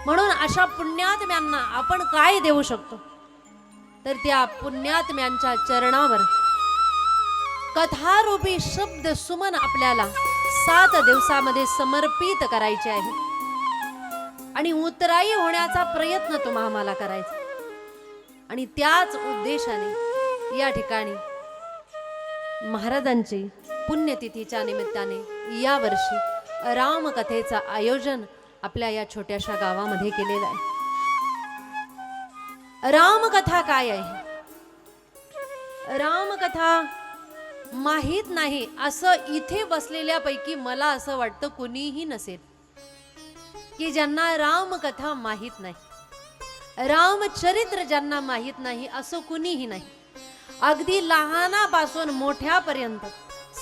म्हणून अशा पुण्यात्म्यांना आपण काय देऊ शकतो, तर त्या पुण्यात्म्यांच्या चरणावर कथारूपी शब्द सुमन आपल्याला 7 दिवसामध्ये समर्पित करायचे आहे आणि उत्तराई होण्याचा प्रयत्न तुम्हा आम्हाला करायचा. आणि त्याच उद्देशाने या ठिकाणी महाराजांची पुण्यतिथीच्या निमित्ताने या वर्षी रामकथेचं आयोजन आपल्या या छोट्याशा गावामध्ये केलेलं आहे. रामकथा काय आहे? रामकथा माहीत नाही असं इथे बसलेल्यापैकी मला असं वाटतं कुणीही नसेल की ज्यांना रामकथा माहीत नाही, रामचरित्र ज्यांना माहीत नाही असं कुणीही नाही. अगदी लहानापासून मोठ्यापर्यंत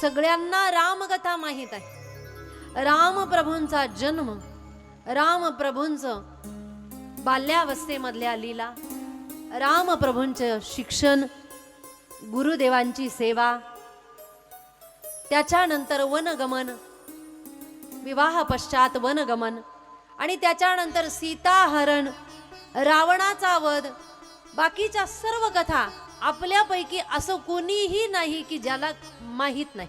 सगळ्यांना रामकथा माहीत आहे. रामप्रभूंचा जन्म, रामप्रभूंचं बाल्यावस्थेमधल्या लीला, रामप्रभूंचं शिक्षण, गुरुदेवांची सेवा, त्याच्यानंतर वनगमन, विवाह पश्चात वनगमन आणि त्याच्यानंतर सीताहरण, रावणाचा वध, बाकीच्या सर्व कथा आपल्यापैकी असं कोणीही नाही की ज्याला माहीत नाही.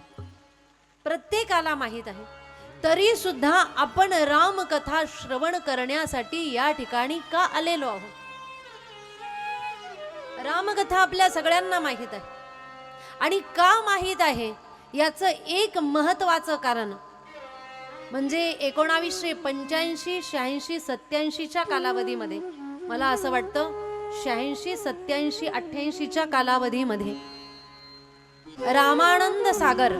प्रत्येकाला माहीत आहे. तरी सुद्धा आपण रामकथा श्रवण करण्यासाठी या ठिकाणी का आलेलो आहोत? रामकथा आपल्या सगळ्यांना माहीत आहे. आणि का माहीत आहे याचं एक महत्वाचं कारण म्हणजे 1985, 86, 87च्या कालावधीमध्ये, मला असं वाटतं 86, 87, 88च्या कालावधीमध्ये रामानंद सागर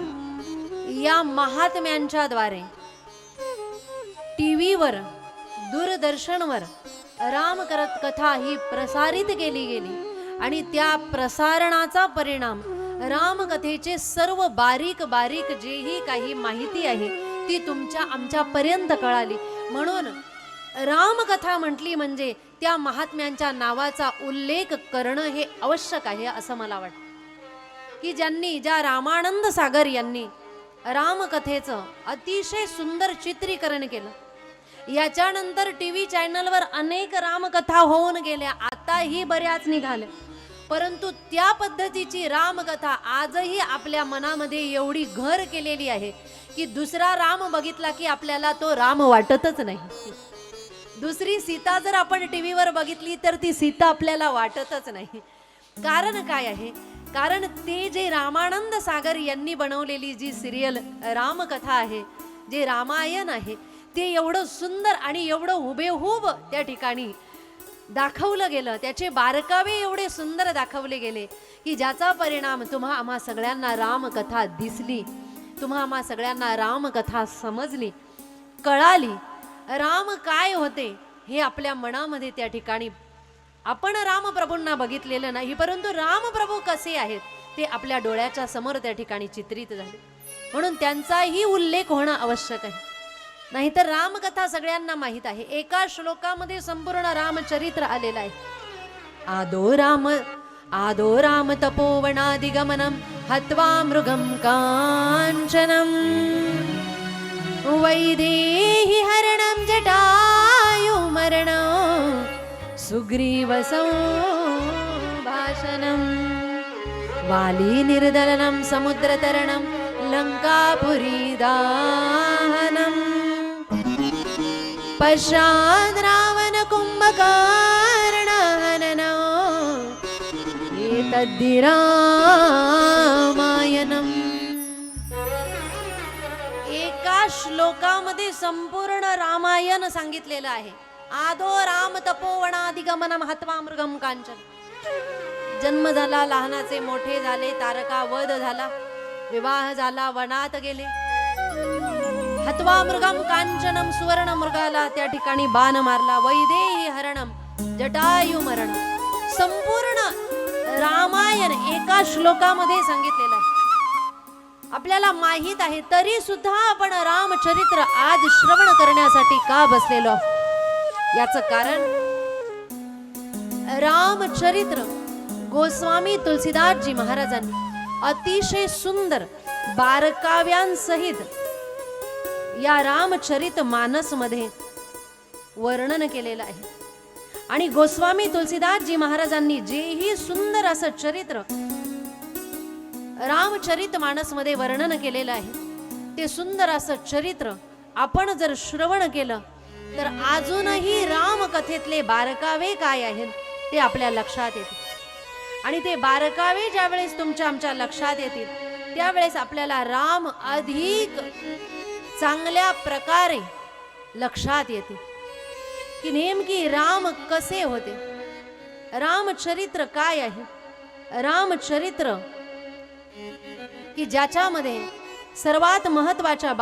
या महात्म्यांच्या द्वारे टीव्हीवर, दूरदर्शनवर रामकरत कथा ही प्रसारित केली गेली आणि त्या प्रसारणाचा परिणाम रामकथेचे सर्व बारीक बारीक जेही काही माहिती आहे ती तुमच्या आमच्यापर्यंत कळाली. म्हणून रामकथा म्हटली म्हणजे त्या महात्म्यांच्या नावाचा उल्लेख करणं हे आवश्यक आहे असं मला वाटतं. की ज्या रामानंद सागर यांनी रामकथेचं अतिशय सुंदर चित्रीकरण केलं. याच्यानंतर टीव्ही चॅनलवर अनेक रामकथा होऊन गेल्या, आताही बऱ्याच निघाल्या, परंतु त्या पद्धतीची रामकथा आजही आपल्या मनामध्ये एवढी घर केलेली आहे की दुसरा राम बघितला की आपल्याला तो राम वाटतच नाही. दुसरी सीता जर आपण टीव्हीवर बघितली तर ती सीता आपल्याला वाटतच नाही. कारण काय आहे? कारण ते जे रामानंद सागर यांनी बनवलेली जी सिरियल रामकथा आहे, जे रामायण आहे, ते एवढं सुंदर आणि एवढं हुबेहूब त्या ठिकाणी दाखवलं गेलं, त्याचे बारकावे एवढे सुंदर दाखवले गेले की ज्याचा परिणाम तुम्हा आम्हा सगळ्यांना रामकथा दिसली, तुम्हा आम्हा सगळ्यांना रामकथा समजली, कळाली. राम काय होते हे आपल्या मनामध्ये त्या ठिकाणी, आपण रामप्रभूंना बघितलेलं नाही परंतु रामप्रभू कसे आहेत ते आपल्या डोळ्याच्या समोर त्या ठिकाणी चित्रित झाले. म्हणून त्यांचाही उल्लेख होणं आवश्यक आहे. नाहीतर रामकथा सगळ्यांना माहीत आहे. एका श्लोकामध्ये संपूर्ण रामचरित्र आलेलं आहे. आदो राम तपोवनादिगमनम हत्वा मृगम कांचनम वैदेही हरणम जटायु मरणम सुग्रीव संभाषणम वाली निर्दलनम समुद्रतरणम लंकापुरी दाहनम पश्चात् रावण कुंभकर्ण हननम एतद्धि रामायणम. एका श्लोकामध्ये संपूर्ण रामायण सांगितलेलं आहे. आदो राम तपोवनादिगमनम हत्वा मृगम कांचन. जन्म झाला, लहानाचे मोठे झाले, तारका वध झाला, विवाह झाला, वनात गेले. हत्वा मृगम कांचनम, सुवर्ण मृगाला त्या ठिकाणी बाण मारला. वैदेही हरणम जटायु मरण. संपूर्ण रामायण एका श्लोकामध्ये सांगितलेलं आहे. आपल्याला माहित आहे तरी सुद्धा आपण रामचरित्र आज श्रवण करण्यासाठी का बसलेलो आहोत? याचं कारण रामचरित्र गोस्वामी तुलसीदासजी महाराजांनी अतिशय सुंदर बारकाव्यांसहित या रामचरित मानस मध्ये वर्णन केलेलं आहे. आणि गोस्वामी तुलसीदासजी महाराजांनी जेही सुंदर असं चरित्र रामचरित मानस मध्ये वर्णन केलेलं आहे, ते सुंदर असं चरित्र आपण जर श्रवण केलं तर अजूनही रामकथेतले बारकावे काय आहेत ते आपल्या लक्षात येतील. आणि ते बारकावे ज्यावेळेस तुमच्या आमच्या लक्षात येतील त्यावेळेस आपल्याला राम अधिक चांगल्या प्रकारे लक्षात येते की नेमकी राम कसे होते, रामचरित्र काय आहे. रामचरित्र की ज्याच्यामध्ये सर्वात महत्वाच्या